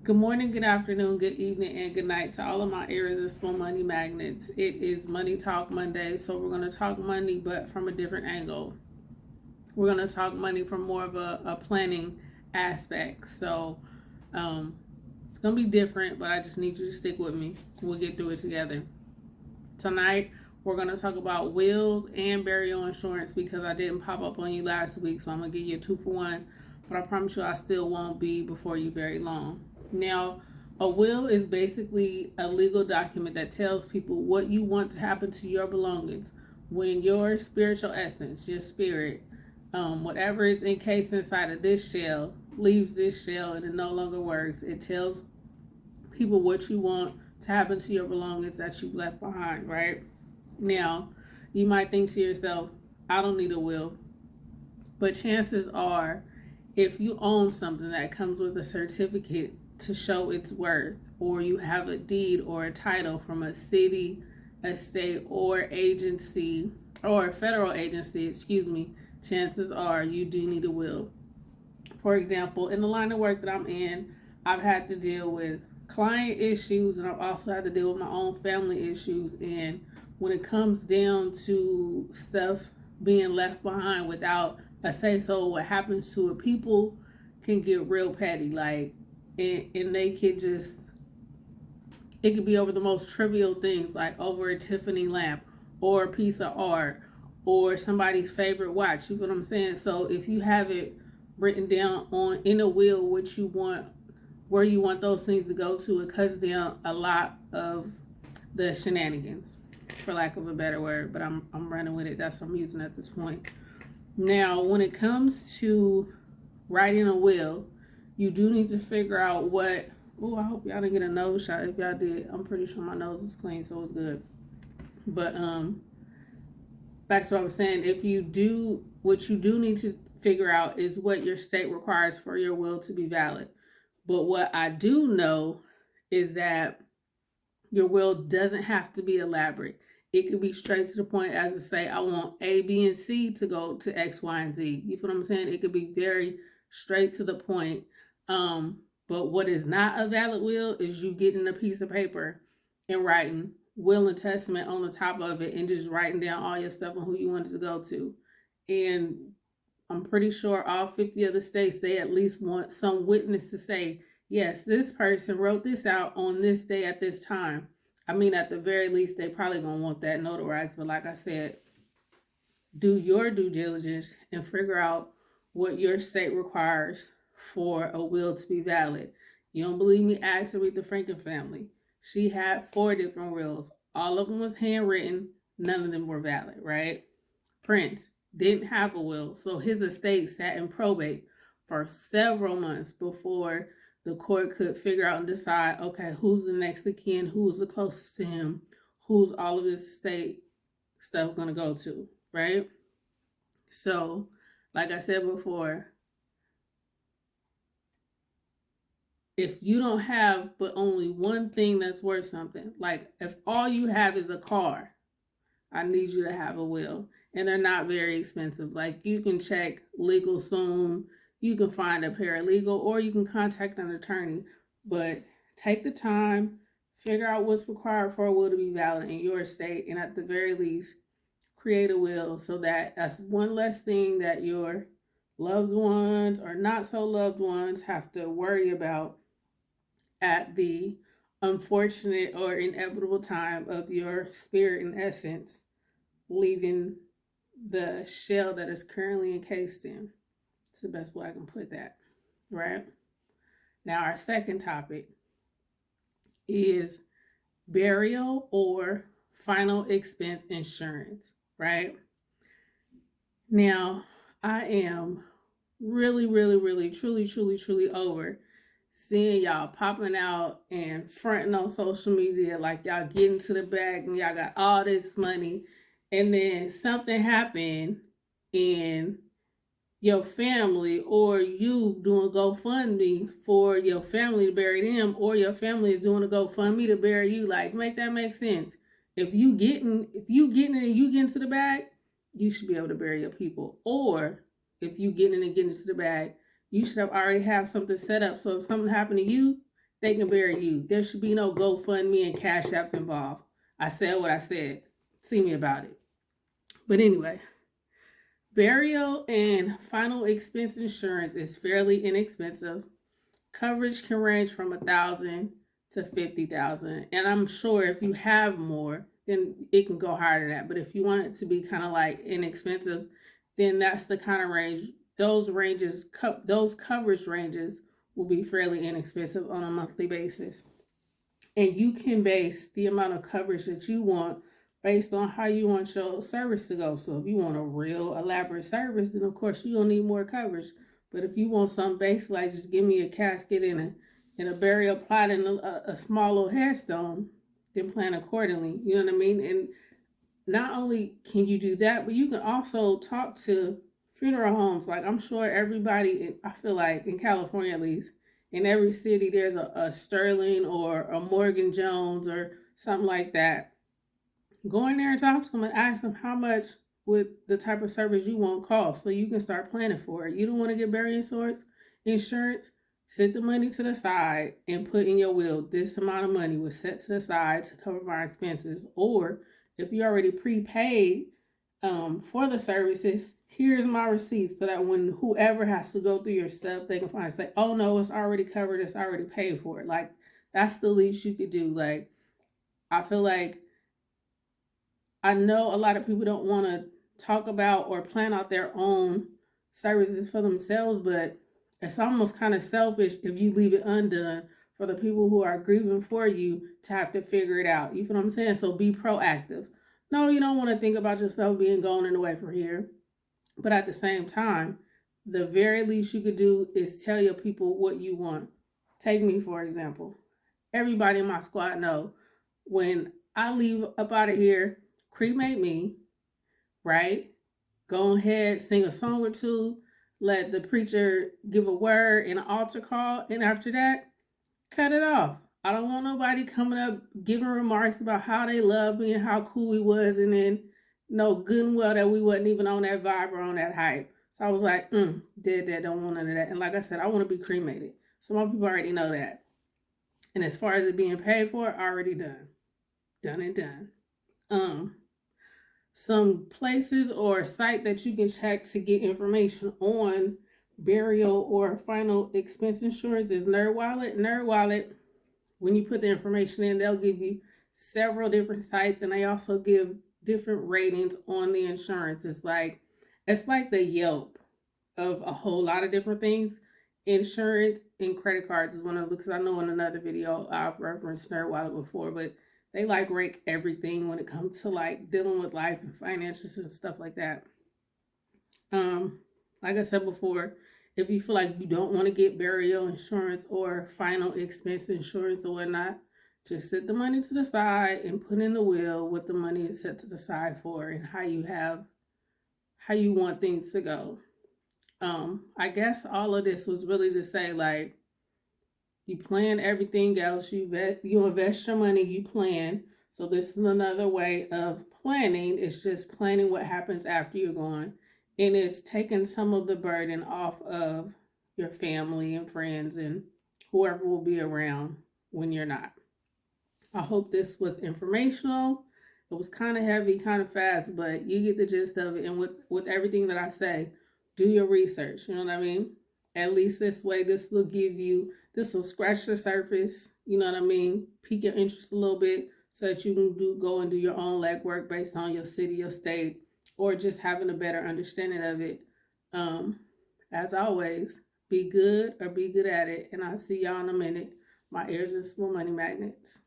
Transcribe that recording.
Good morning, good afternoon, good evening, and good night to all of my irresistible money magnets. It is Money Talk Monday, so we're going to talk money, but from a different angle. We're going to talk money from more of a planning aspect. Um, it's going to be different, but I just need you to stick with me. We'll get through it together. Tonight, we're going to talk about wills and burial insurance because I didn't pop up on you last week, so I'm going to give you a 2-for-1. But I promise you, I still won't be before you very long. Now, a will is basically a legal document that tells people what you want to happen to your belongings when your spiritual essence, your spirit, whatever is encased inside of this shell, leaves this shell and it no longer works. It tells people what you want to happen to your belongings that you've left behind, right? Now, you might think to yourself, I don't need a will. But chances are, if you own something that comes with a certificate to show its worth, or you have a deed or a title from a city, a state, or agency, or a federal agency, chances are you do need a will. For example, in the line of work that I'm in, I've had to deal with client issues and I've also had to deal with my own family issues. And when it comes down to stuff being left behind without a say so, what happens to it, people can get real petty. And they can just, it could be over the most trivial things, like over a Tiffany lamp or a piece of art or somebody's favorite watch. You know what I'm saying? So if you have it written down on in a will what you want, where you want those things to go to, it cuts down a lot of the shenanigans, for lack of a better word. But I'm running with it. That's what I'm using at this point. Now, when it comes to writing a will, you do need to figure out what. Oh, I hope y'all didn't get a nose shot. If y'all did, I'm pretty sure my nose is clean, so it's good. But back to what I was saying. If you do, what you do need to figure out is what your state requires for your will to be valid. But what I do know is that your will doesn't have to be elaborate. It could be straight to the point, as to say, I want A, B, and C to go to X, Y, and Z. You feel what I'm saying? It could be very straight to the point. But what is not a valid will is you getting a piece of paper and writing will and testament on the top of it and just writing down all your stuff and who you want it to go to. And I'm pretty sure all 50 other states, they at least want some witness to say, yes, this person wrote this out on this day at this time. I mean, at the very least, they probably gonna want that notarized. But like I said, do your due diligence and figure out what your state requires for a will to be valid. You don't believe me? Ask Aretha Franklin family. She had 4 different wills. All of them was handwritten. None of them were valid, right? Prince didn't have a will, so his estate sat in probate for several months before the court could figure out and decide, okay, who's the next of kin, who's the closest to him, who's all of this estate stuff gonna go to, right? So, like I said before, if you don't have but only one thing that's worth something, like if all you have is a car, I need you to have a will. And they're not very expensive. Like you can check LegalZoom, you can find a paralegal, or you can contact an attorney. But take the time, figure out what's required for a will to be valid in your state, and at the very least, create a will so that that's one less thing that your loved ones or not so loved ones have to worry about at the unfortunate or inevitable time of your spirit and essence leaving the shell that is currently encased in. It's the best way I can put that, right? Now, our second topic is burial or final expense insurance, right? Now, I am really, really, really, truly, truly, truly over seeing y'all popping out and fronting on social media like y'all getting to the bag and y'all got all this money, and then something happened and your family or you doing GoFundMe for your family to bury them, or your family is doing a GoFundMe to bury you. Like, make that make sense. If you getting it and you get into the bag, you should be able to bury your people. Or if you getting it and getting into the bag, you should have already have something set up. So if something happened to you, they can bury you. There should be no GoFundMe and Cash App involved. I said what I said. See me about it. But anyway, burial and final expense insurance is fairly inexpensive. Coverage can range from 1,000 to 50,000, and I'm sure if you have more, then it can go higher than that. But if you want it to be kind of like inexpensive, then that's the kind of range. Those coverage ranges will be fairly inexpensive on a monthly basis, and you can base the amount of coverage that you want based on how you want your service to go. So if you want a real elaborate service, then of course you're gonna need more coverage. But if you want something basic, like just give me a casket and a burial plot and a small little headstone, then plan accordingly. You know what I mean? And not only can you do that, but you can also talk to funeral homes. Like I'm sure everybody, I feel like in California at least, in every city there's a Sterling or a Morgan Jones or something like that. Go in there and talk to them and ask them how much would the type of service you want cost, so you can start planning for it. You don't want to get burial insurance. Set the money to the side and put in your will, this amount of money was set to the side to cover my expenses. Or if you already prepaid for the services, here's my receipt, so that when whoever has to go through your stuff, they can find say, oh no, it's already covered, it's already paid for. Like that's the least you could do. Like I feel like I know a lot of people don't want to talk about or plan out their own services for themselves, but it's almost kind of selfish if you leave it undone for the people who are grieving for you to have to figure it out. You feel what I'm saying? So be proactive. No, you don't want to think about yourself being gone and away from here. But at the same time, the very least you could do is tell your people what you want. Take me, for example. Everybody in my squad know when I leave up out of here, cremate me, right? Go ahead, sing a song or two, let the preacher give a word and an altar call, and after that, cut it off. I don't want nobody coming up giving remarks about how they love me and how cool we was, and then know good and well that we wasn't even on that vibe or on that hype. So I was like, dead, don't want none of that. And like I said, I want to be cremated. So my people already know that. And as far as it being paid for, already done. Done and done. Some places or site that you can check to get information on burial or final expense insurance is NerdWallet. NerdWallet, when you put the information in, they'll give you several different sites, and they also give different ratings on the insurance. It's like the Yelp of a whole lot of different things. Insurance and credit cards is one of them, because I know in another video I've referenced NerdWallet before, but they like rank everything when it comes to like dealing with life and finances and stuff like that. Like I said before, if you feel like you don't want to get burial insurance or final expense insurance or whatnot, just set the money to the side and put in the will what the money is set to the side for and how you want things to go. I guess all of this was really to say, like, you plan everything else, you invest your money, you plan. So this is another way of planning. It's just planning what happens after you're gone. And it's taking some of the burden off of your family and friends and whoever will be around when you're not. I hope this was informational. It was kind of heavy, kind of fast, but you get the gist of it. And with everything that I say, do your research. You know what I mean? At least this way, this will scratch the surface. You know what I mean? Pique your interest a little bit so that you can go and do your own legwork based on your city, your state, or just having a better understanding of it. As always, be good or be good at it. And I'll see y'all in a minute. My ears and small money magnets.